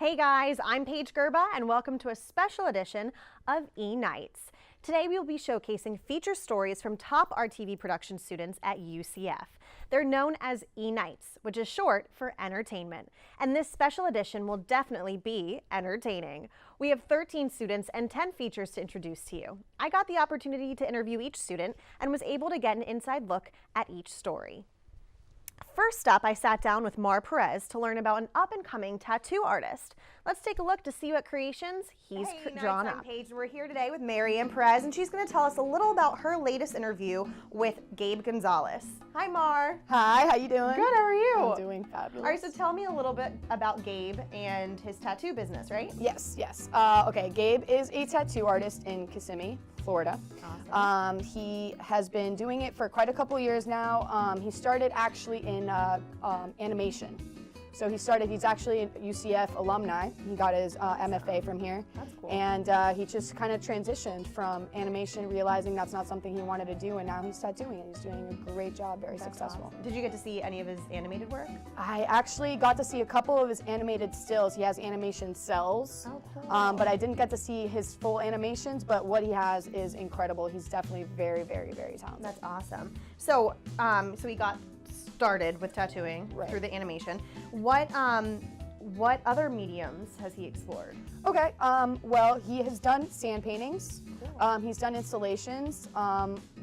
Hey guys, I'm Paige Gerba and welcome to a special edition of eKnights. Today we will be showcasing feature stories from top RTV production students at UCF. They're known as eKnights, which is short for entertainment. And this special edition will definitely be entertaining. We have 13 students and 10 features to introduce to you. I got the opportunity to interview each student and was able to get an inside look at each story. First up, I sat down with Mar Perez to learn about an up-and-coming tattoo artist. Let's take a look to see what creations he's drawn up. Paige, we're here today with Marianne Perez, and she's going to tell us a little about her latest interview with Gabe Gonzalez. Hi, Mar. Hi, how you doing? Good, how are you? I'm doing fabulous. All right, so tell me a little bit about Gabe and his tattoo business, right? Yes. Okay, Gabe is a tattoo artist in Kissimmee, Florida. Awesome. He has been doing it for quite a couple years now. He started actually in animation. So he's actually a UCF alumni. He got his MFA from here. That's cool. And he just kind of transitioned from animation, realizing that's not something he wanted to do, and now he's tattooing it. He's doing a great job, very successful. Awesome. Did you get to see any of his animated work? I actually got to see a couple of his animated stills. He has animation cells, Oh, cool. but I didn't get to see his full animations, but what he has is incredible. He's definitely very, very, very talented. That's awesome. So, so he got started with tattooing through the animation. What other mediums has he explored? Okay, well, he has done sand paintings. Cool. He's done installations.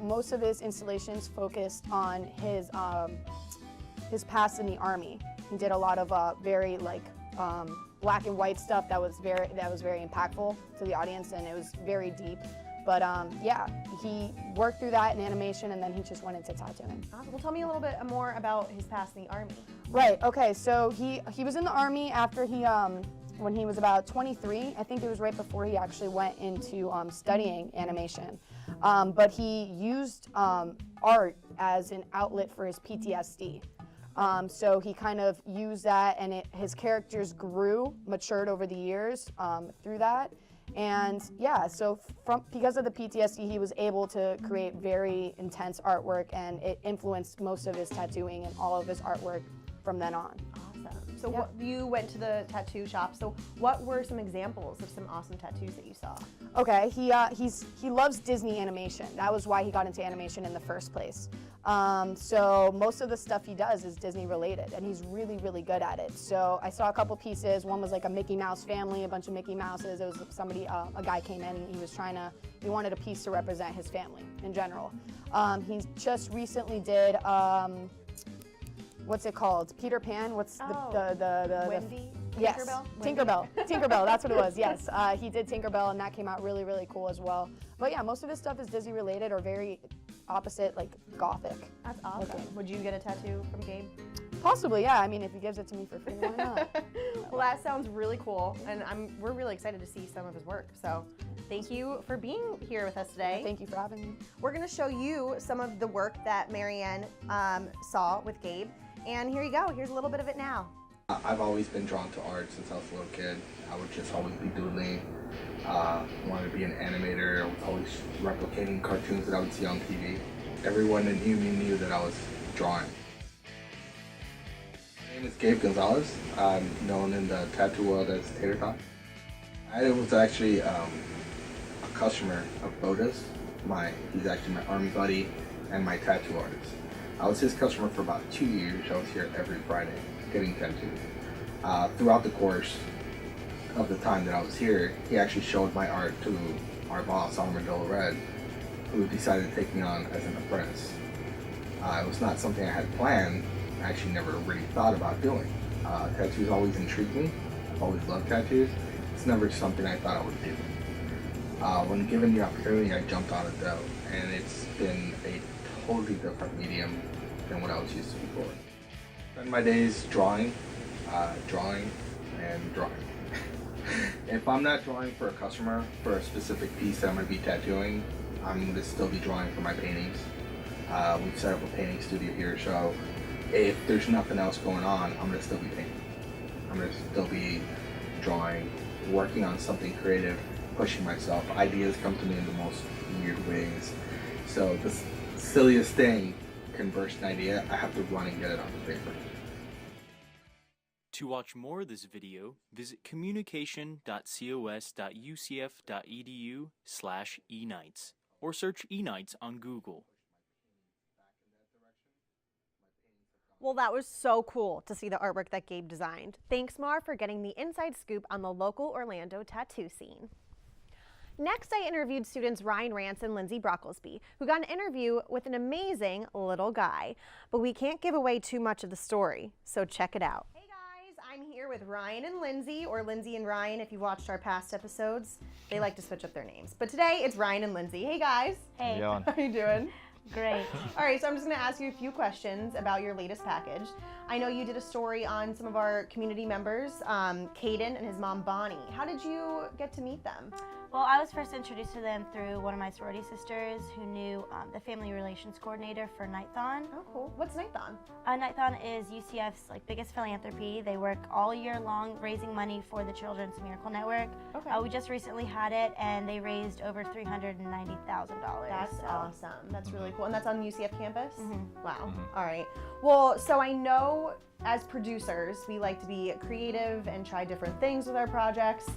Most of his installations focused on his past in the Army. He did a lot of very black and white stuff that was very impactful to the audience, and it was very deep. But yeah, he worked through that in animation, and then he just went into tattooing. Awesome. Well, tell me a little bit more about his past in the Army. Right. Okay. So he was in the Army after when he was about 23. I think it was right before he actually went into studying animation. But he used art as an outlet for his PTSD. So he kind of used that, and his characters matured over the years through that. And yeah, so because of the PTSD, he was able to create very intense artwork, and it influenced most of his tattooing and all of his artwork from then on. Awesome. So you went to the tattoo shop. So what were some examples of some awesome tattoos that you saw? Okay, he loves Disney animation. That was why he got into animation in the first place. So most of the stuff he does is Disney related, and he's really, really good at it. So I saw a couple pieces. One was like a Mickey Mouse family, a bunch of Mickey Mouses. It was somebody, a guy came in, and he wanted a piece to represent his family in general. He just recently did, what's it called? Peter Pan? What's the Wendy? Yes, Tinkerbell? Tinkerbell, that's what it was, yes. He did Tinkerbell, and that came out really, really cool as well. But yeah, most of his stuff is Disney related or very opposite, like gothic. That's awesome. Okay. Would you get a tattoo from Gabe? Possibly, yeah. I mean, if he gives it to me for free, why not? Well, that sounds really cool, and we're really excited to see some of his work. So thank you for being here with us today. Thank you for having me. We're going to show you some of the work that Marianne saw with Gabe, and here you go. Here's a little bit of it now. I've always been drawn to art since I was a little kid. I would just always be doodling. Wanted to be an animator. I was always replicating cartoons that I would see on TV. Everyone that knew me knew that I was drawing. My name is Gabe Gonzalez. I'm known in the tattoo world as Tater Tot. I was actually a customer of Boda's. He's actually my army buddy and my tattoo artist. I was his customer for about 2 years. I was here every Friday getting tattooed. Throughout the course of the time that I was here, he actually showed my art to our boss, Armadillo Red, who decided to take me on as an apprentice. It was not something I had planned. I actually never really thought about doing. Tattoos always intrigued me. I've always loved tattoos. It's never something I thought I would do. When given the opportunity, I jumped on it though, and it's been a totally different medium than what I was used to before. I spend my days drawing, and drawing. If I'm not drawing for a customer for a specific piece that I'm going to be tattooing, I'm going to still be drawing for my paintings. We've set up a painting studio here, so if there's nothing else going on, I'm going to still be painting. I'm going to still be drawing, working on something creative, pushing myself. Ideas come to me in the most weird ways. So the silliest thing can burst an idea, I have to run and get it on the paper. To watch more of this video, visit communication.cos.ucf.edu/eKnights or search eKnights on Google. Well, that was so cool to see the artwork that Gabe designed. Thanks, Mar, for getting the inside scoop on the local Orlando tattoo scene. Next, I interviewed students Ryan Rance and Lindsay Brocklesby, who got an interview with an amazing little guy. But we can't give away too much of the story, so check it out. Hey guys, I'm here with Ryan and Lindsay, or Lindsay and Ryan if you watched our past episodes. They like to switch up their names. But today, it's Ryan and Lindsay. Hey guys. Hey. How are you doing? Great. All right, so I'm just going to ask you a few questions about your latest package. I know you did a story on some of our community members, Caden and his mom Bonnie. How did you get to meet them? Well, I was first introduced to them through one of my sorority sisters who knew the family relations coordinator for Nighthon. Oh, cool. What's Nighthon? Nighthon is UCF's biggest philanthropy. They work all year long raising money for the Children's Miracle Network. Okay. We just recently had it, and they raised over $390,000. That's awesome. That's really cool. And that's on UCF campus? Mm-hmm. Wow. All right. Well, so I know as producers, we like to be creative and try different things with our projects.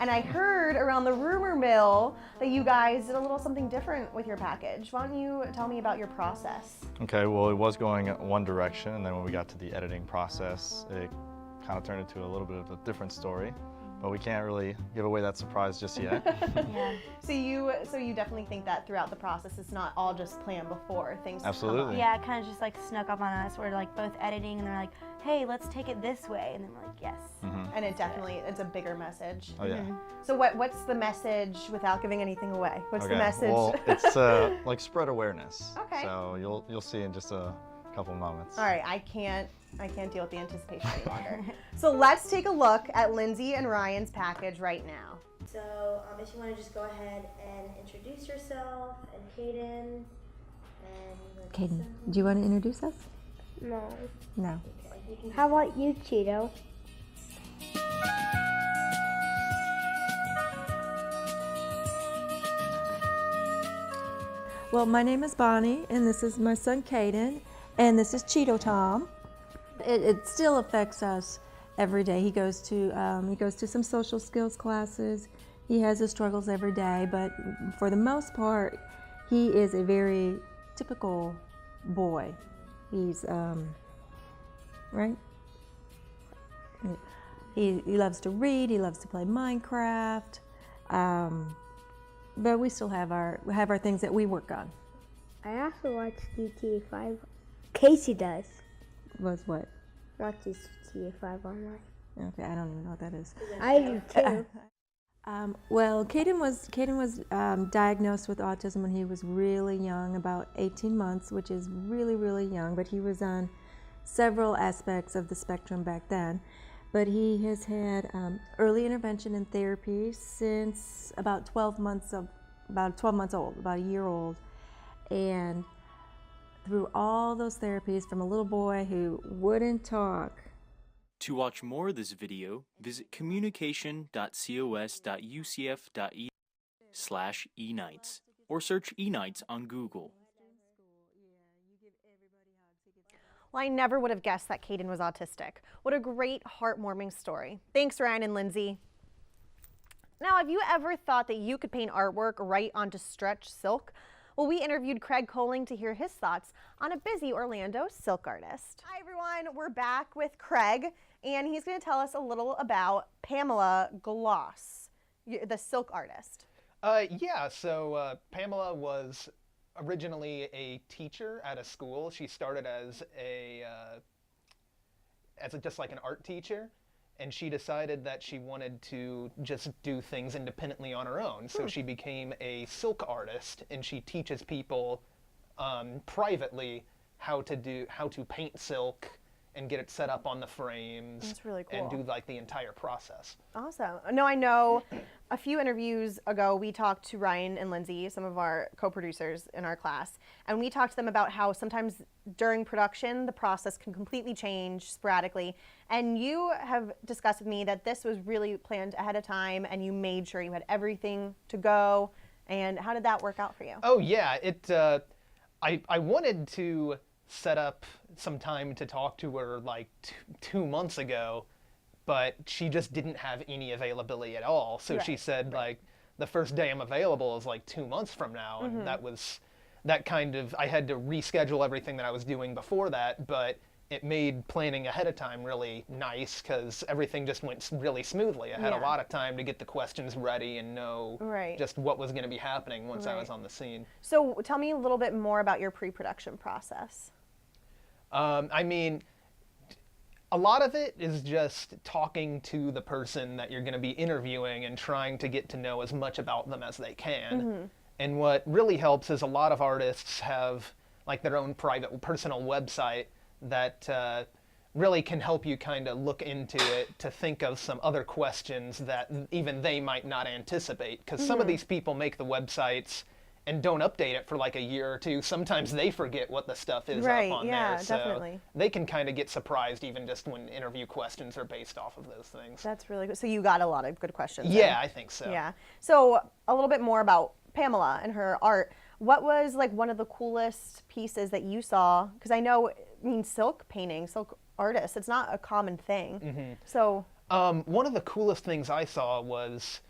And I heard around the rumor mill that you guys did a little something different with your package. Why don't you tell me about your process? Okay, well, it was going one direction, and then when we got to the editing process, it kind of turned into a little bit of a different story. But we can't really give away that surprise just yet. Yeah. So you definitely think that throughout the process, it's not all just planned before things Absolutely. come up. Yeah, it kind of just snuck up on us. We're both editing, and they're like, hey, let's take it this way. And then we're like, yes. Mm-hmm. And it's a bigger message. Oh, yeah. So what's the message without giving anything away? What's the message? Well, it's like spread awareness. Okay. So you'll see in just a couple moments. All right, I can't deal with the anticipation any longer. So let's take a look at Lindsay and Ryan's package right now. So if you want to just go ahead and introduce yourself and Caden. Caden, do you want to introduce us? No. No. How about you, Cheeto? Well, my name is Bonnie, and this is my son Caden, and this is Cheeto Tom. It still affects us every day. He goes to some social skills classes. He has his struggles every day, but for the most part, he is a very typical boy. He's right. He loves to read. He loves to play Minecraft. But we still have our things that we work on. I also watch GTA 5. Casey does. Was what? Watches GTA 5 online. Okay, I don't even know what that is. I do too. Well, Caden was diagnosed with autism when he was really young, about 18 months, which is really, really young, but he was on several aspects of the spectrum back then. But he has had early intervention and therapy since about 12 months old, about a year old. And through all those therapies, from a little boy who wouldn't talk. To watch more of this video, visit communication.cos.ucf.edu/eKnights or search eKnights on Google. Well, I never would have guessed that Caden was autistic. What a great, heartwarming story. Thanks, Ryan and Lindsay. Now, have you ever thought that you could paint artwork right onto stretch silk? Well, we interviewed Craig Coling to hear his thoughts on a busy Orlando silk artist. Hi, everyone. We're back with Craig, and he's going to tell us a little about Pamela Gloss, the silk artist. So Pamela was originally a teacher at a school. She started as just like an art teacher, and she decided that she wanted to just do things independently on her own. So she became a silk artist, and she teaches people privately how to paint silk and get it set up on the frames. That's really cool. And do the entire process. Awesome. No, I know a few interviews ago we talked to Ryan and Lindsay, some of our co-producers in our class, and we talked to them about how sometimes during production the process can completely change sporadically. And you have discussed with me that this was really planned ahead of time and you made sure you had everything to go. And how did that work out for you? Oh yeah, I wanted to set up some time to talk to her 2 months ago, but she just didn't have any availability at all. So she Right, said, like, the first day I'm available is like 2 months from now. And that was that kind of, I had to reschedule everything that I was doing before that, but it made planning ahead of time really nice because everything just went really smoothly. I had a Yeah. lot of time to get the questions ready and know Right. just what was going to be happening once I was Right. on the scene. So tell me a little bit more about your pre-production process. I mean, a lot of it is just talking to the person that you're going to be interviewing and trying to get to know as much about them as they can. And what really helps is a lot of artists have like their own private personal website that really can help you kind of look into it to think of some other questions that even they might not anticipate. Because some of these people make the websites and don't update it for like a year or two. Sometimes they forget what the stuff is Right, up on yeah, there. So definitely. they can kind of get surprised even just when interview questions are based off of those things. That's really good. So you got a lot of good questions. Yeah, in. I think so. Yeah. So a little bit more about Pamela and her art. What was like one of the coolest pieces that you saw? Because I know, silk painting, silk artists, it's not a common thing. So One of the coolest things I saw was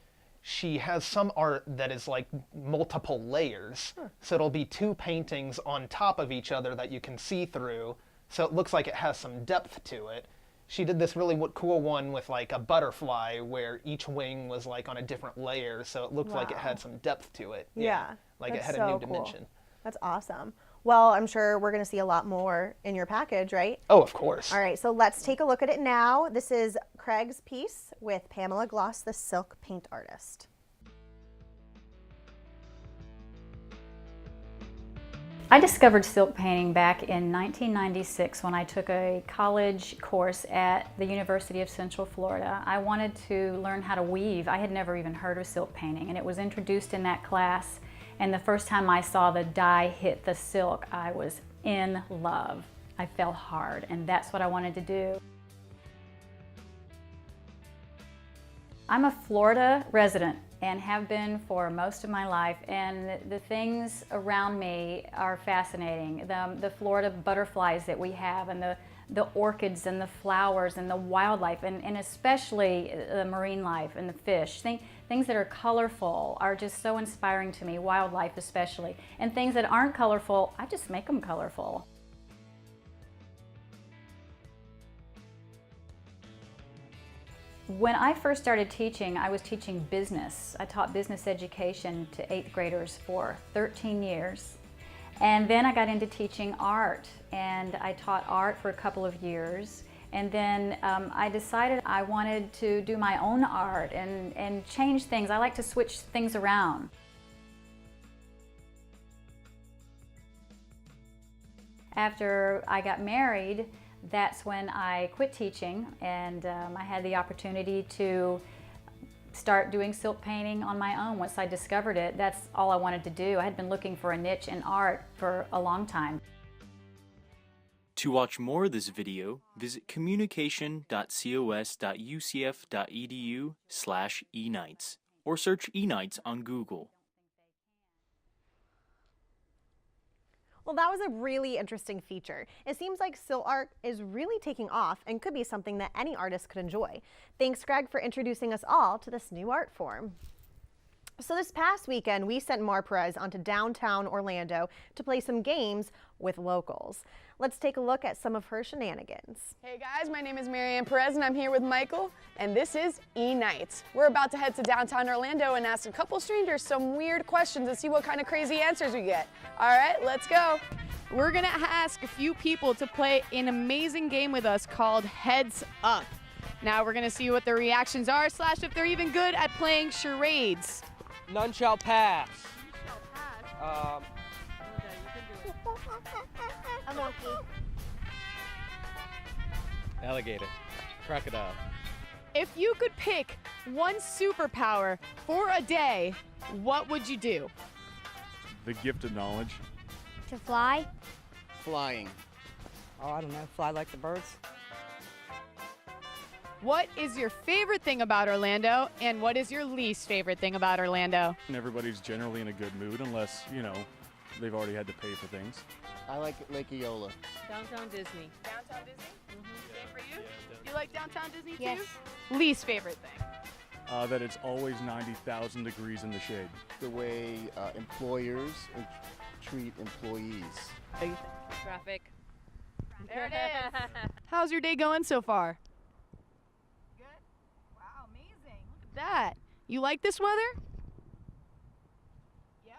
she has some art that is like multiple layers. So it'll be two paintings on top of each other that you can see through. So it looks like it has some depth to it. She did this really cool one with like a butterfly where each wing was like on a different layer. So it looked like it had some depth to it. yeah, Like it that's had a new so cool. dimension. That's awesome. Well, I'm sure we're going to see a lot more in your package, right? Oh, of course. All right, so let's take a look at it now. This is Craig's piece with Pamela Gloss, the silk paint artist. I discovered silk painting back in 1996 when I took a college course at the University of Central Florida. I wanted to learn how to weave. I had never even heard of silk painting, and it was introduced in that class. And the first time I saw the dye hit the silk, I was in love. I fell hard, and that's what I wanted to do. I'm a Florida resident and have been for most of my life, and the things around me are fascinating. The Florida butterflies that we have, and the orchids and the flowers and the wildlife, and especially the marine life and the fish. Things that are colorful are just so inspiring to me, wildlife especially. And things that aren't colorful, I just make them colorful. When I first started teaching, I was teaching business. I taught business education to 8th graders for 13 years. And then I got into teaching art, and I taught art for a couple of years. And then I decided I wanted to do my own art and change things. I like to switch things around. After I got married, that's when I quit teaching, and I had the opportunity to start doing silk painting on my own. Once I discovered it, that's all I wanted to do. I had been looking for a niche in art for a long time. To watch more of this video, visit communication.cos.ucf.edu/eKnights or search eKnights on Google. Well, that was a really interesting feature. It seems like silk art is really taking off and could be something that any artist could enjoy. Thanks, Greg, for introducing us all to this new art form. So this past weekend, we sent Mar Perez onto downtown Orlando to play some games with locals. Let's take a look at some of her shenanigans. Hey guys, my name is Marianne Perez and I'm here with Michael, and this is eKnights. We're about to head to downtown Orlando and ask a couple strangers some weird questions and see what kind of crazy answers we get. All right, let's go. We're gonna ask a few people to play an amazing game with us called Heads Up. Now we're gonna see what their reactions are, / if they're even good at playing charades. None shall pass. A monkey. Alligator. Crocodile. If you could pick one superpower for a day, what would you do? The gift of knowledge. To fly. Flying. Oh, I don't know. Fly like the birds. What is your favorite thing about Orlando, and what is your least favorite thing about Orlando? And everybody's generally in a good mood unless, they've already had to pay for things. I like Lake Eola. Downtown Disney. Downtown Disney? Same for you? Yeah, You like downtown Disney too? Yes. Least favorite thing? That it's always 90,000 degrees in the shade. The way employers treat employees. What do you think? Traffic. There it is. How's your day going so far? Good. Wow, amazing. Look at that. You like this weather? Yeah.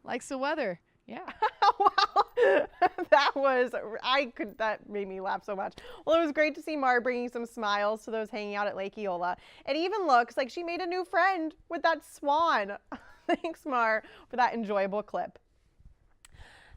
Likes the weather. Yeah. Wow, that made me laugh so much. Well, it was great to see Mar bringing some smiles to those hanging out at Lake Eola. It even looks like she made a new friend with that swan. Thanks, Mar, for that enjoyable clip.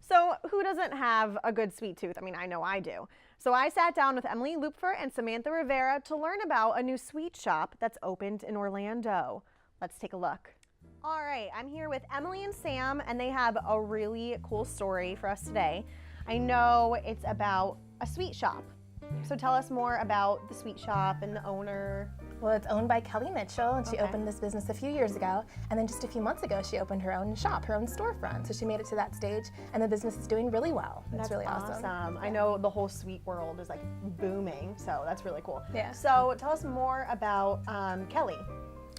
So who doesn't have a good sweet tooth? I mean, I know I do. So I sat down with Emily Lupfer and Samantha Rivera to learn about a new sweet shop that's opened in Orlando. Let's take a look. All right, I'm here with Emily and Sam, and they have a really cool story for us today. I know it's about a sweet shop. So tell us more about the sweet shop and the owner. Well, it's owned by Kelly Mitchell, and she opened this business a few years ago. And then just a few months ago, she opened her own shop, her own storefront. So she made it to that stage, and the business is doing really well. It's really awesome. Yeah. I know the whole sweet world is like booming, so that's really cool. Yeah. So tell us more about Kelly.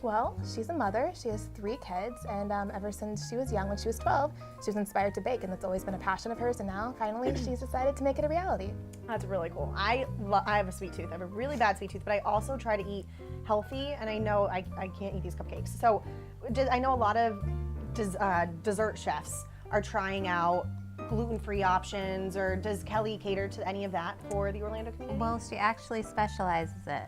Well, she's a mother. She has 3 kids, and ever since she was young, when she was 12, she was inspired to bake, and that's always been a passion of hers, and now, finally, she's decided to make it a reality. That's really cool. I have a sweet tooth. I have a really bad sweet tooth, but I also try to eat healthy, and I know I can't eat these cupcakes. So I know a lot of dessert chefs are trying out gluten-free options, or does Kelly cater to any of that for the Orlando community? Well, she actually specializes in it,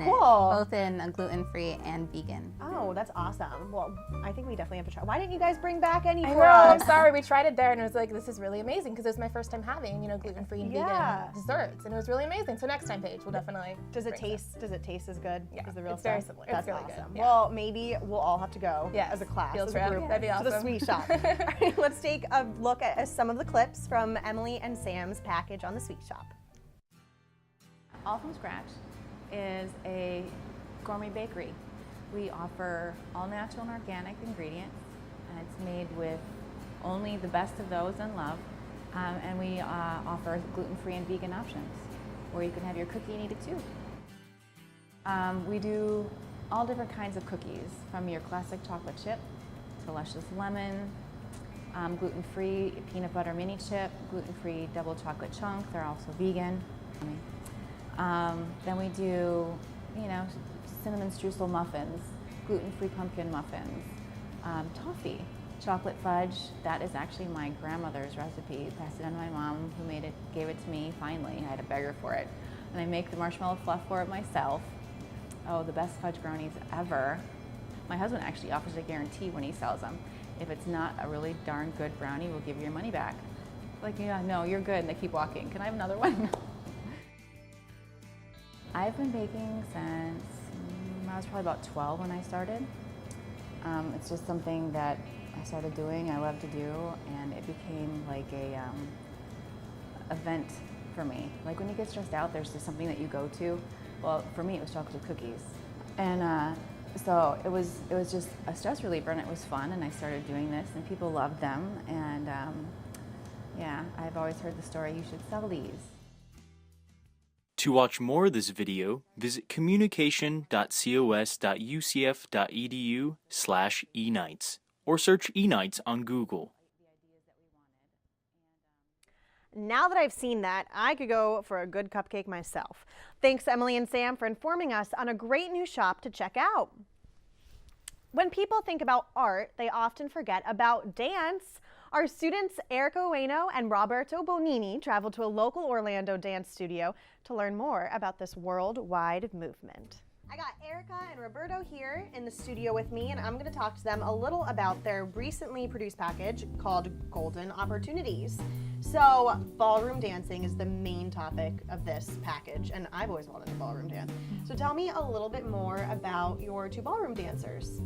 cool. both in gluten-free and vegan. Oh, that's awesome. Well, I think we definitely have to try. Why didn't you guys bring back any I for know, us? I'm sorry. We tried it there, and it was like, this is really amazing, because it was my first time having, gluten-free and Yeah. vegan desserts, and it was really amazing. So next time, Paige, we'll definitely. Does it taste as good Yeah, as the real it's stuff? very similar. That's It's really awesome. good. Yeah. Well, maybe we'll all have to go as a class, Field as a trip. group, That'd be to the awesome. sweet shop. All right, let's take a look at some of the clips from Emily and Sam's package on the sweet shop. All From Scratch is a gourmet bakery. We offer all natural and organic ingredients, and it's made with only the best of those in love. And we offer gluten-free and vegan options, where you can have your cookie and eat it too. We do all different kinds of cookies, from your classic chocolate chip to luscious lemon, gluten-free peanut butter mini chip, gluten-free double chocolate chunk. They're also vegan. Then we do, cinnamon streusel muffins, gluten-free pumpkin muffins, toffee, chocolate fudge. That is actually my grandmother's recipe. Passed it on to my mom, who gave it to me finally. I had to beg her for it. And I make the marshmallow fluff for it myself. Oh, the best fudge brownies ever. My husband actually offers a guarantee when he sells them. If it's not a really darn good brownie, we'll give you your money back. Like, yeah, no, you're good. And they keep walking. Can I have another one? I've been baking since I was probably about 12 when I started. It's just something that I started doing, I love to do, and it became like a event for me. Like when you get stressed out, there's just something that you go to. Well, for me, it was chocolate chip cookies. And so it was just a stress reliever, and it was fun, and I started doing this, and people loved them. And yeah, I've always heard the story, you should sell these. To watch more of this video, visit communication.cos.ucf.edu/eKnights or search eKnights on Google. Now that I've seen that, I could go for a good cupcake myself. Thanks, Emily and Sam, for informing us on a great new shop to check out. When people think about art, they often forget about dance. Our students Erica Ueno and Roberto Bonini traveled to a local Orlando dance studio to learn more about this worldwide movement. I got Erica and Roberto here in the studio with me, and I'm going to talk to them a little about their recently produced package called Golden Opportunities. So ballroom dancing is the main topic of this package, and I've always wanted to ballroom dance. So tell me a little bit more about your 2 ballroom dancers.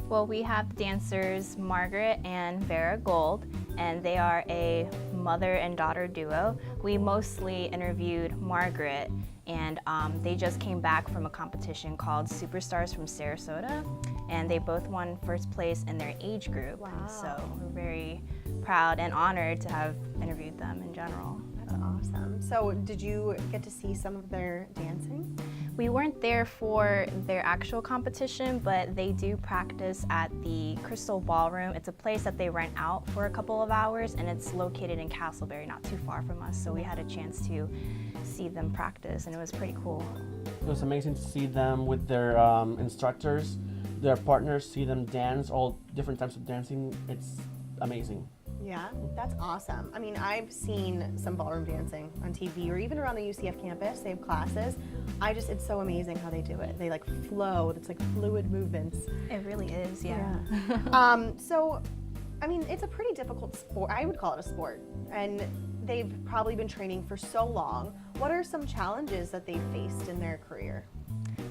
Well, we have dancers Margaret and Vera Gold, and they are a mother and daughter duo. We mostly interviewed Margaret, and they just came back from a competition called Superstars from Sarasota, and they both won first place in their age group. Wow. So we're very proud and honored to have interviewed them in general. That's awesome. So did you get to see some of their dancing? We weren't there for their actual competition, but they do practice at the Crystal Ballroom. It's a place that they rent out for a couple of hours, and it's located in Castleberry, not too far from us. So we had a chance to see them practice, and it was pretty cool. It was amazing to see them with their instructors, their partners, see them dance, all different types of dancing. It's amazing. Yeah, that's awesome. I mean, I've seen some ballroom dancing on TV or even around the UCF campus. They have classes. It's so amazing how they do it. They like flow. It's like fluid movements. It really is, yeah. So, I mean, it's a pretty difficult sport. I would call it a sport. And they've probably been training for so long. What are some challenges that they've faced in their career?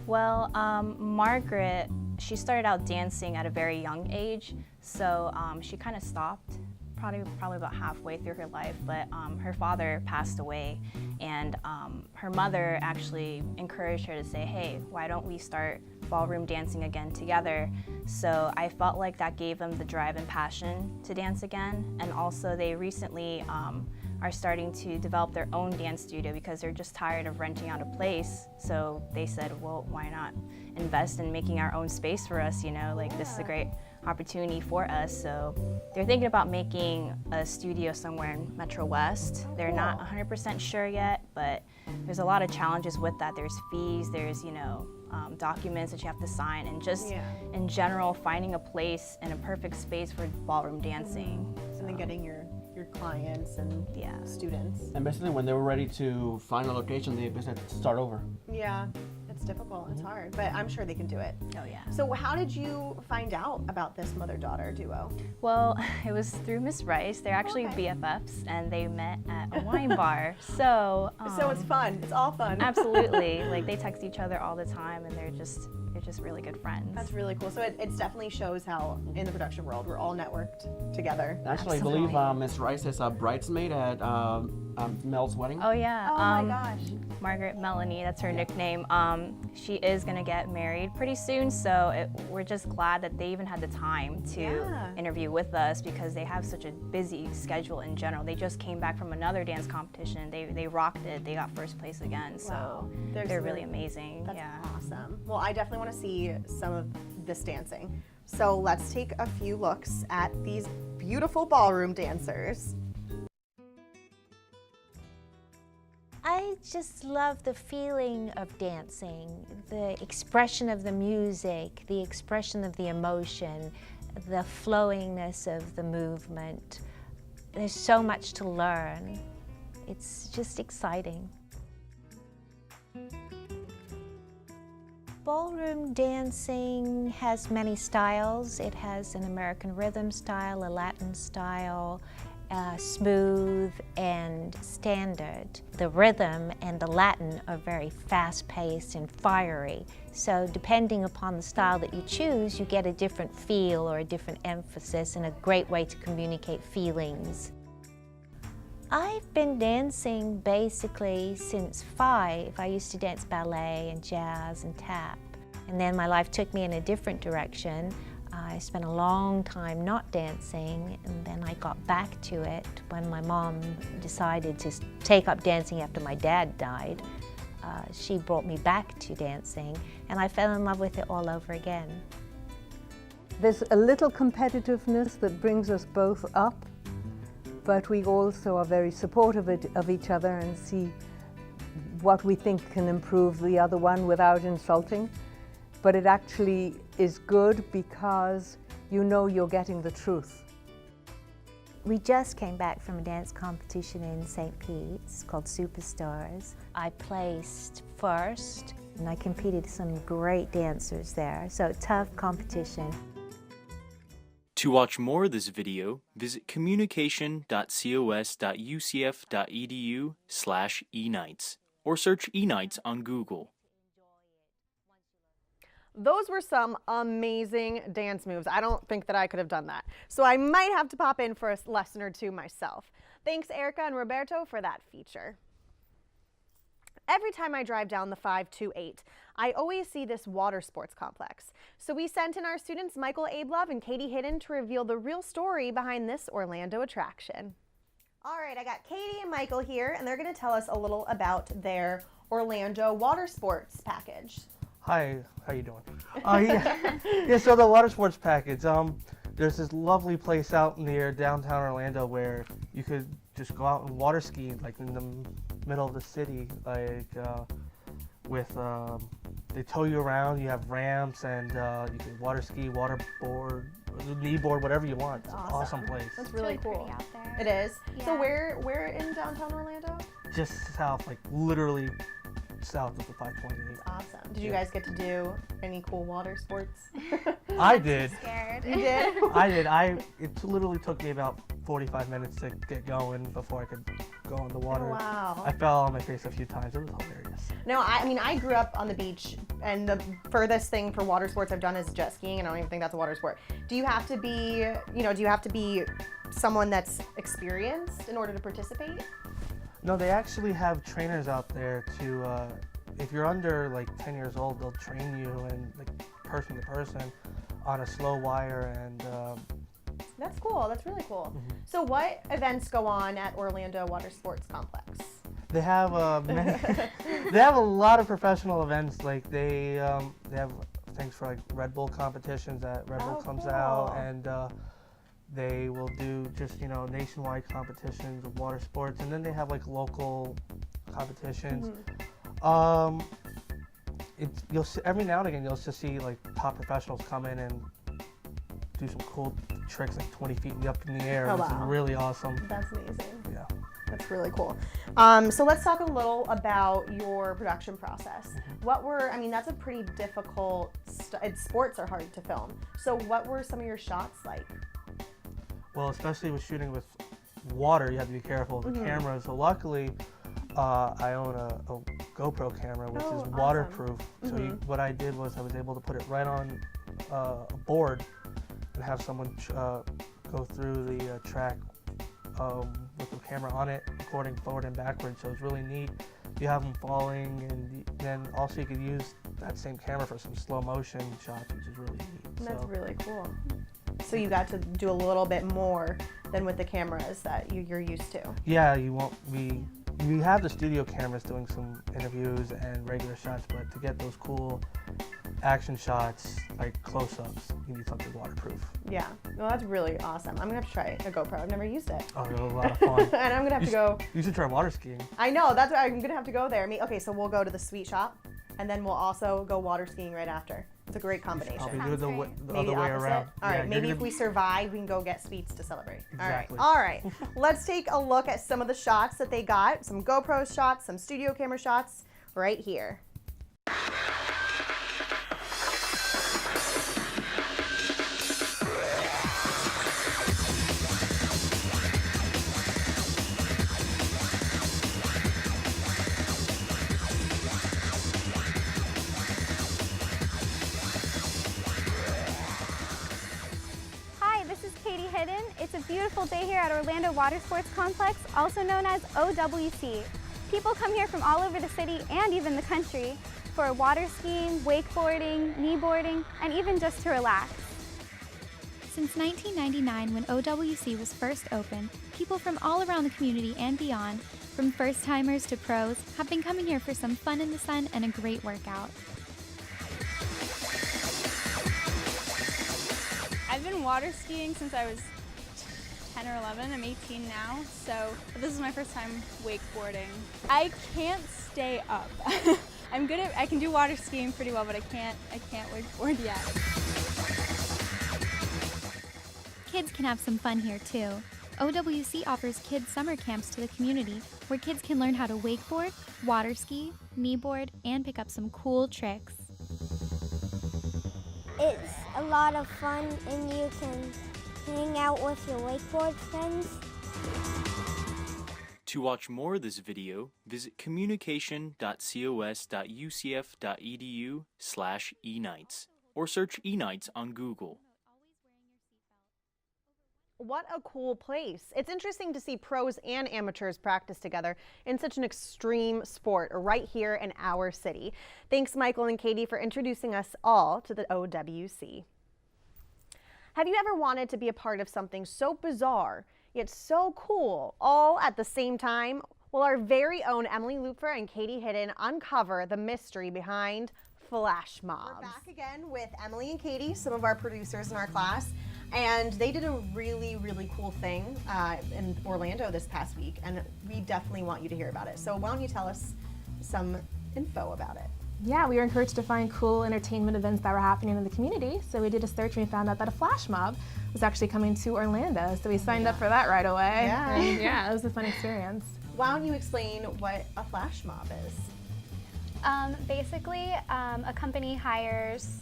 Well, Margaret, she started out dancing at a very young age, so she kind of stopped probably about halfway through her life, but her father passed away, and her mother actually encouraged her to say, hey, why don't we start ballroom dancing again together? So I felt like that gave them the drive and passion to dance again, and also they recently are starting to develop their own dance studio because they're just tired of renting out a place. So they said, well, why not invest in making our own space for us, you know, like this is a great opportunity for us. So they're thinking about making a studio somewhere in Metro West. They're not 100% sure yet, but there's a lot of challenges with that. There's fees, there's, you know, documents that you have to sign, and just in general finding a place and a perfect space for ballroom dancing. And then getting your clients and students. And basically when they were ready to find a location, they basically had to start over. Yeah, it's difficult, it's hard, but I'm sure they can do it. Oh yeah. So how did you find out about this mother-daughter duo? Well, it was through Miss Rice. They're actually BFFs, and they met at a wine bar. So it's fun, it's all fun. Absolutely, like they text each other all the time, and they're just really good friends. That's really cool. So it definitely shows how in the production world we're all networked together. Actually, I believe Miss Rice is a bridesmaid at Mel's wedding. Oh yeah. Oh my gosh. Margaret Melanie, that's her nickname. She is gonna get married pretty soon, so we're just glad that they even had the time to interview with us because they have such a busy schedule in general. They just came back from another dance competition. They rocked it. They got first place again. So they're really amazing. That's awesome. Well, I definitely want to see some of this dancing. So let's take a few looks at these beautiful ballroom dancers. I just love the feeling of dancing, the expression of the music, the expression of the emotion, the flowingness of the movement. There's so much to learn. It's just exciting. Ballroom dancing has many styles. It has an American rhythm style, a Latin style, smooth and standard. The rhythm and the Latin are very fast-paced and fiery. So depending upon the style that you choose, you get a different feel or a different emphasis and a great way to communicate feelings. I've been dancing basically since 5. I used to dance ballet and jazz and tap. And then my life took me in a different direction. I spent a long time not dancing, and then I got back to it when my mom decided to take up dancing after my dad died. She brought me back to dancing, and I fell in love with it all over again. There's a little competitiveness that brings us both up, but we also are very supportive of each other and see what we think can improve the other one without insulting. But it actually is good because you know you're getting the truth. We just came back from a dance competition in St. Pete's called Superstars. I placed first, and I competed with some great dancers there, so tough competition. To watch more of this video, visit communication.cos.ucf.edu/eKnights or search eKnights on Google. Those were some amazing dance moves. I don't think that I could have done that. So I might have to pop in for a lesson or two myself. Thanks, Erica and Roberto, for that feature. Every time I drive down the 528, I always see this water sports complex. So we sent in our students Michael Ablove and Katie Hidden to reveal the real story behind this Orlando attraction. All right, I got Katie and Michael here, and they're going to tell us a little about their Orlando water sports package. Hi, how you doing? Yeah, so the water sports package, there's this lovely place out near downtown Orlando where you could just go out and water ski, like in the middle of the city, like they tow you around, you have ramps, and you can water ski, water board, knee board, whatever you want. It's an awesome place. That's really cool. Out there. It is. Yeah. So where in downtown Orlando? Just south, like literally south of the 528. Awesome. Did you guys get to do any cool water sports? I did. Scared. You did? I did. It literally took me about 45 minutes to get going before I could go in the water. Oh, wow. I fell on my face a few times. It was hilarious. No, I mean, I grew up on the beach, and the furthest thing for water sports I've done is jet skiing, and I don't even think that's a water sport. Do you have to be, someone that's experienced in order to participate? No, they actually have trainers out there to, if you're under like 10 years old, they'll train you and like person to person on a slow wire, and That's cool. That's really cool. Mm-hmm. So what events go on at Orlando Water Sports Complex? they have they have a lot of professional events. Like they have things for like Red Bull competitions that Red Bull comes out, and they will do just nationwide competitions of water sports, and then they have like local competitions. You'll see, every now and again you'll just see like top professionals come in and do some cool tricks like 20 feet up in the air, which is really awesome. That's amazing. Yeah. That's really cool. So let's talk a little about your production process. That's a pretty difficult, sports are hard to film. So what were some of your shots like? Well, especially with shooting with water, you have to be careful of the camera. So luckily, I own a GoPro camera, which is waterproof. So what I did was I was able to put it right on a board and have someone go through the track with the camera on it, recording forward and backwards. So it's really neat. You have them falling, and then also you could use that same camera for some slow motion shots, which is really neat. That's really cool. So you got to do a little bit more than with the cameras that you're used to. Yeah, we have the studio cameras doing some interviews and regular shots, but to get those cool action shots, like close-ups, you need something waterproof. Yeah, well, that's really awesome. I'm gonna have to try a GoPro. I've never used it. Oh, it was a lot of fun. And I'm gonna have to go. You should try water skiing. I know, that's why I'm gonna have to go there. Okay, so we'll go to the sweet shop, and then we'll also go water skiing right after. It's a great combination. Probably do it the Maybe other way opposite? around. All right, Yeah, maybe if we survive, we can go get sweets to celebrate. Exactly. All right. Let's take a look at some of the shots that they got. Some GoPro shots, some studio camera shots right here. It's a beautiful day here at Orlando Water Sports Complex, also known as OWC. People come here from all over the city and even the country for water skiing, wakeboarding, kneeboarding, and even just to relax. Since 1999, when OWC was first opened, people from all around the community and beyond, from first-timers to pros, have been coming here for some fun in the sun and a great workout. I've been water skiing since I was 10 or 11. I'm 18 now, so this is my first time wakeboarding. I can't stay up. I can do water skiing pretty well, but I can't wakeboard yet. Kids can have some fun here too. OWC offers kids summer camps to the community where kids can learn how to wakeboard, water ski, kneeboard, and pick up some cool tricks. It's a lot of fun and you can hang out with your wakeboard friends. To watch more of this video, visit communication.cos.ucf.edu/eKnights or search eKnights on Google. What a cool place. It's interesting to see pros and amateurs practice together in such an extreme sport right here in our city. Thanks, Michael and Katie, for introducing us all to the OWC. Have you ever wanted to be a part of something so bizarre, yet so cool, all at the same time? Well, our very own Emily Lupfer and Katie Hidden uncover the mystery behind flash mobs. We're back again with Emily and Katie, some of our producers in our class. And they did a really, really cool thing in Orlando this past week, and we definitely want you to hear about it. So why don't you tell us some info about it? Yeah, we were encouraged to find cool entertainment events that were happening in the community. So we did a search and we found out that a flash mob was actually coming to Orlando. So we signed up for that right away. Yeah. And yeah, it was a fun experience. Why don't you explain what a flash mob is? Basically, a company hires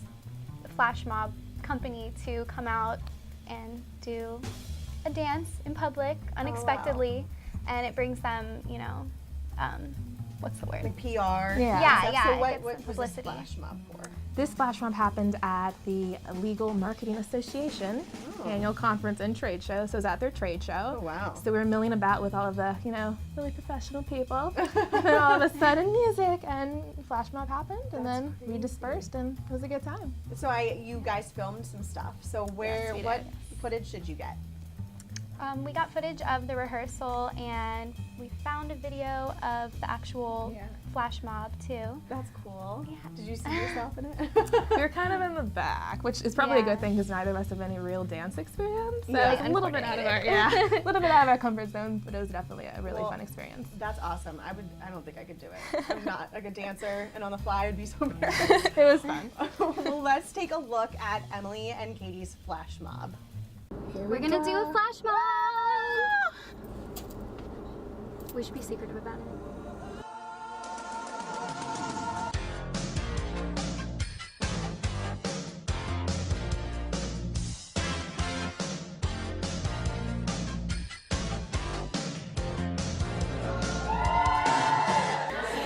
a flash mob company to come out and do a dance in public unexpectedly, and it brings them, you know, what's the word? Like PR. Yeah. So what was this flash mob for? This flash mob happened at the Legal Marketing Association annual conference and trade show. So it was at their trade show. Oh, wow. So we were milling about with all of the, you know, really professional people. And then all of a sudden music and flash mob happened, and then we dispersed, and it was a good time. So you guys filmed some stuff. So what footage did you get? We got footage of the rehearsal, and we found a video of the actual flash mob too. That's cool. Yeah. Did you see yourself in it? We were kind of in the back, which is probably a good thing because neither of us have any real dance experience. So Yeah, it's a little bit out of our a little bit out of our comfort zone, but it was definitely a really fun experience. That's awesome. I don't think I could do it. I'm not a good dancer, and on the fly I'd be so embarrassed. It was fun. Well, let's take a look at Emily and Katie's flash mob. We're gonna do a flash mob! We should be secretive about it.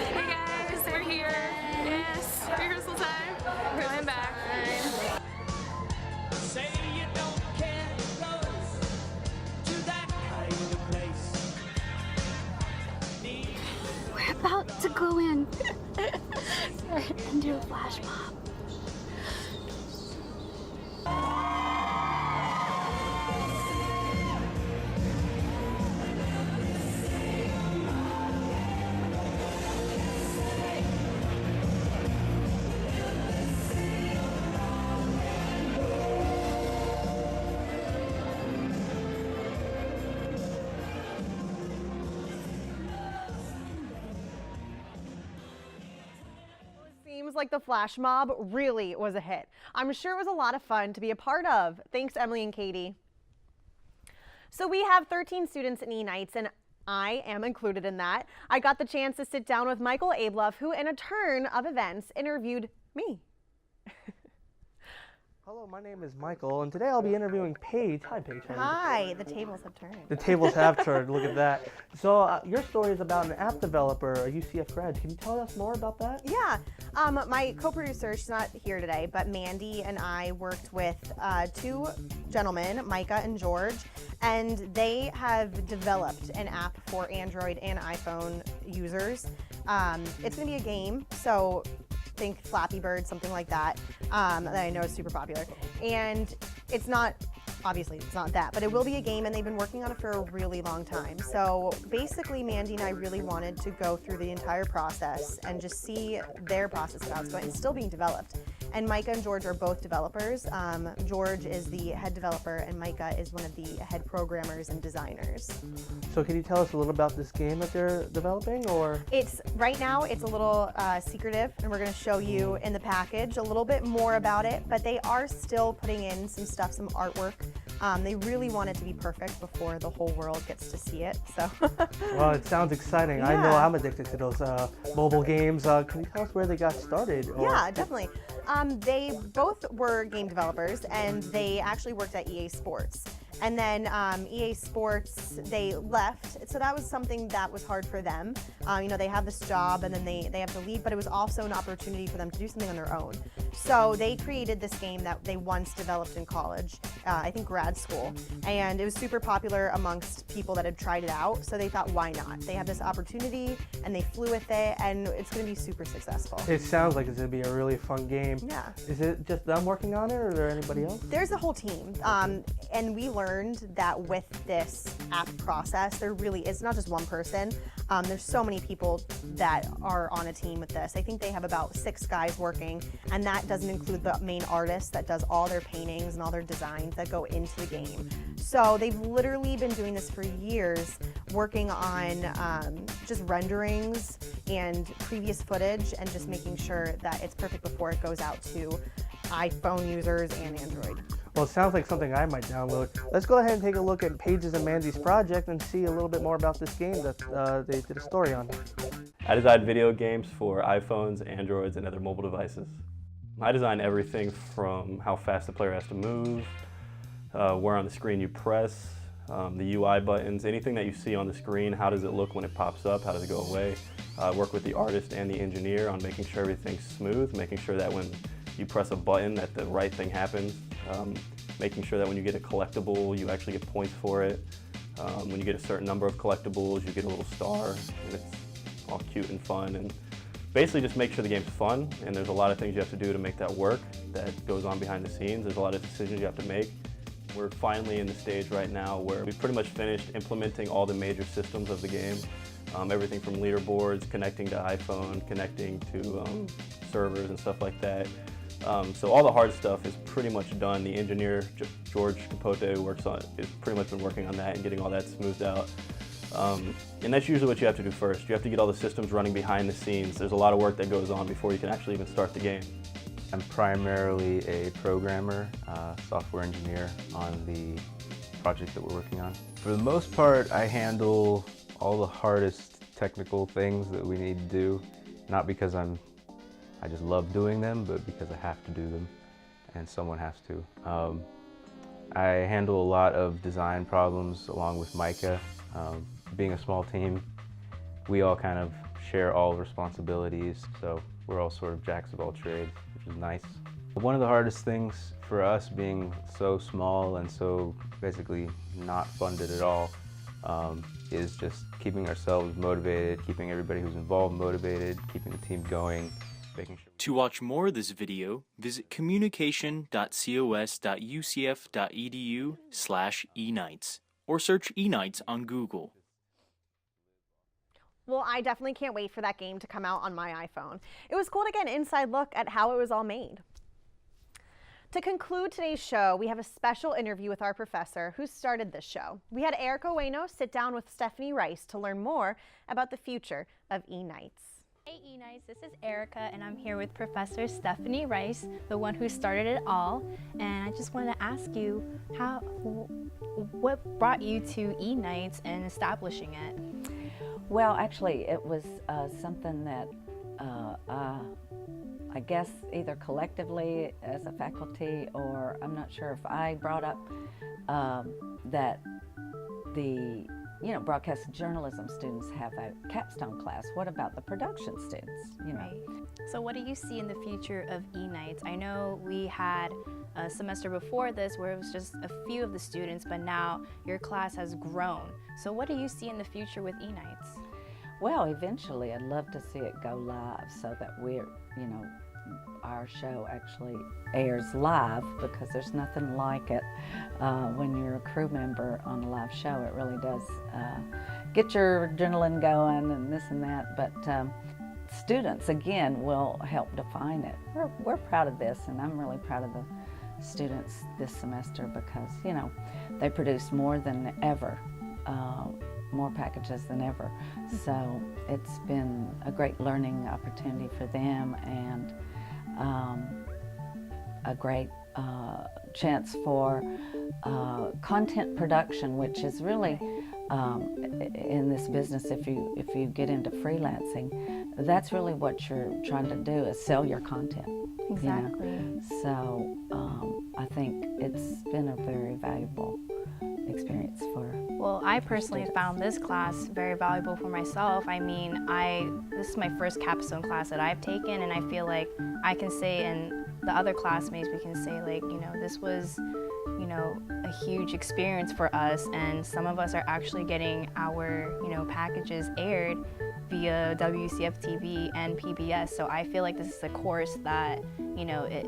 Hey guys, we're here. Yes, rehearsal time. We're going back. Say you don't care close to that kind of place. We're about to go in and do a flash mob. Seems like the flash mob really was a hit. I'm sure it was a lot of fun to be a part of. Thanks, Emily and Katie. So we have 13 students in eKnights, and I am included in that. I got the chance to sit down with Michael Abloff, who in a turn of events interviewed me. Hello, my name is Michael, and today I'll be interviewing Paige. Hi, Paige. Hi, the tables have turned. The tables have turned, look at that. So your story is about an app developer, a UCF grad. Can you tell us more about that? Yeah, my co-producer, she's not here today, but Mandy and I worked with two gentlemen, Micah and George, and they have developed an app for Android and iPhone users. It's gonna be a game, so think Flappy Bird, something like that, that I know is super popular. And it's not, obviously it's not that, but it will be a game, and they've been working on it for a really long time. So basically Mandy and I really wanted to go through the entire process and just see their process of how it's going. It's still being developed. And Micah and George are both developers. George is the head developer, and Micah is one of the head programmers and designers. So can you tell us a little about this game that they're developing, or? Right now it's a little secretive, and we're going to show you in the package a little bit more about it, but they are still putting in some stuff, some artwork. They really want it to be perfect before the whole world gets to see it. So. Well, it sounds exciting. Yeah. I know I'm addicted to those mobile games. Can you tell us where they got started? Yeah, definitely. They both were game developers, and they actually worked at EA Sports. And then EA Sports, they left. So that was something that was hard for them. You know, they have this job and then they have to leave, but it was also an opportunity for them to do something on their own. So they created this game that they once developed in college, I think grad school, and it was super popular amongst people that had tried it out. So they thought, why not? They have this opportunity and they flew with it, and it's going to be super successful. It sounds like it's going to be a really fun game. Yeah. Is it just them working on it, or is there anybody else? There's a whole team, and we learned that with this app process, there really is not just one person. There's so many people that are on a team with this. I think they have about 6 guys working, and that doesn't include the main artist that does all their paintings and all their designs that go into the game. So they've literally been doing this for years, working on just renderings and previous footage and just making sure that it's perfect before it goes out to iPhone users and Android. Well, it sounds like something I might download. Let's go ahead and take a look at Paige's and Mandy's project and see a little bit more about this game that they did a story on. I design video games for iPhones, Androids, and other mobile devices. I design everything from how fast the player has to move, where on the screen you press, the UI buttons, anything that you see on the screen, how does it look when it pops up, how does it go away. I work with the artist and the engineer on making sure everything's smooth, making sure that when you press a button that the right thing happens, making sure that when you get a collectible, you actually get points for it. When you get a certain number of collectibles, you get a little star, and it's all cute and fun. And basically just make sure the game's fun, and there's a lot of things you have to do to make that work that goes on behind the scenes. There's a lot of decisions you have to make. We're finally in the stage right now where we've pretty much finished implementing all the major systems of the game. Everything from leaderboards, connecting to iPhone, connecting to servers and stuff like that. So all the hard stuff is pretty much done. The engineer, George Capote, who works on it, has pretty much been working on that and getting all that smoothed out. And that's usually what you have to do first. You have to get all the systems running behind the scenes. There's a lot of work that goes on before you can actually even start the game. I'm primarily a programmer, software engineer on the project that we're working on. For the most part, I handle all the hardest technical things that we need to do, not because I just love doing them, but because I have to do them, and someone has to. I handle a lot of design problems along with Micah. Being a small team, we all kind of share all responsibilities, so we're all sort of jacks of all trades, which is nice. One of the hardest things for us, being so small and so basically not funded at all, is just keeping ourselves motivated, keeping everybody who's involved motivated, keeping the team going, making sure. To watch more of this video, visit communication.cos.ucf.edu/eKnights or search eKnights on Google. Well, I definitely can't wait for that game to come out on my iPhone. It was cool to get an inside look at how it was all made. To conclude today's show, we have a special interview with our professor who started this show. We had Erica Ueno sit down with Stephanie Rice to learn more about the future of eKnights. Hey eKnights, this is Erica and I'm here with Professor Stephanie Rice, the one who started it all. And I just wanted to ask you, what brought you to eKnights and establishing it? Well, actually, it was something that I guess either collectively as a faculty, or I'm not sure if I brought up that the broadcast journalism students have a capstone class. What about the production students? Right. So what do you see in the future of eKnights? I know we had a semester before this where it was just a few of the students, but now your class has grown. So what do you see in the future with eKnights? Well, eventually I'd love to see it go live so that our show actually airs live, because there's nothing like it when you're a crew member on a live show. It really does get your adrenaline going and this and that, but students, again, will help define it. We're proud of this, and I'm really proud of the students this semester because, they produce more than ever, more packages than ever. So it's been a great learning opportunity for them, and a great chance for content production, which is really in this business, if you get into freelancing, that's really what you're trying to do, is sell your content. Exactly. So I think it's been a very valuable experience for. Well, I personally found this class very valuable for myself. I mean, this is my first capstone class that I've taken, and I feel like I can say, and the other classmates, we can say, like, you know, this was, you know, a huge experience for us, and some of us are actually getting our, you know, packages aired via WCF TV and PBS. So I feel like this is a course that, you know, it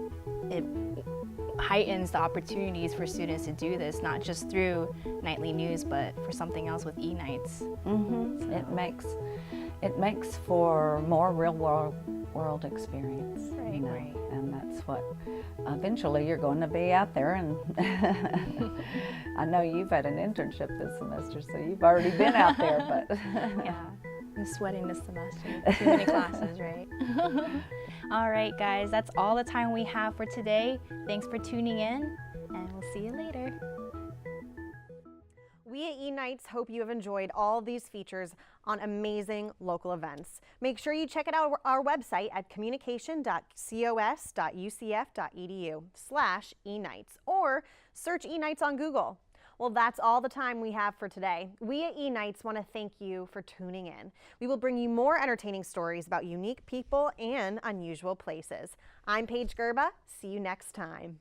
heightens the opportunities for students to do this, not just through nightly news, but for something else with eKnights. Mm-hmm. It makes for more real world experience. Right, you know? right. And that's what eventually you're going to be out there. And I know you've had an internship this semester, so you've already been out there. But yeah, I'm sweating this semester. Too many classes, right? All right, guys, that's all the time we have for today. Thanks for tuning in, and we'll see you later. We at eKnights hope you have enjoyed all of these features on amazing local events. Make sure you check out our website at communication.cos.ucf.edu/eKnights or search eKnights on Google. Well, that's all the time we have for today. We at eKnights want to thank you for tuning in. We will bring you more entertaining stories about unique people and unusual places. I'm Paige Gerba. See you next time.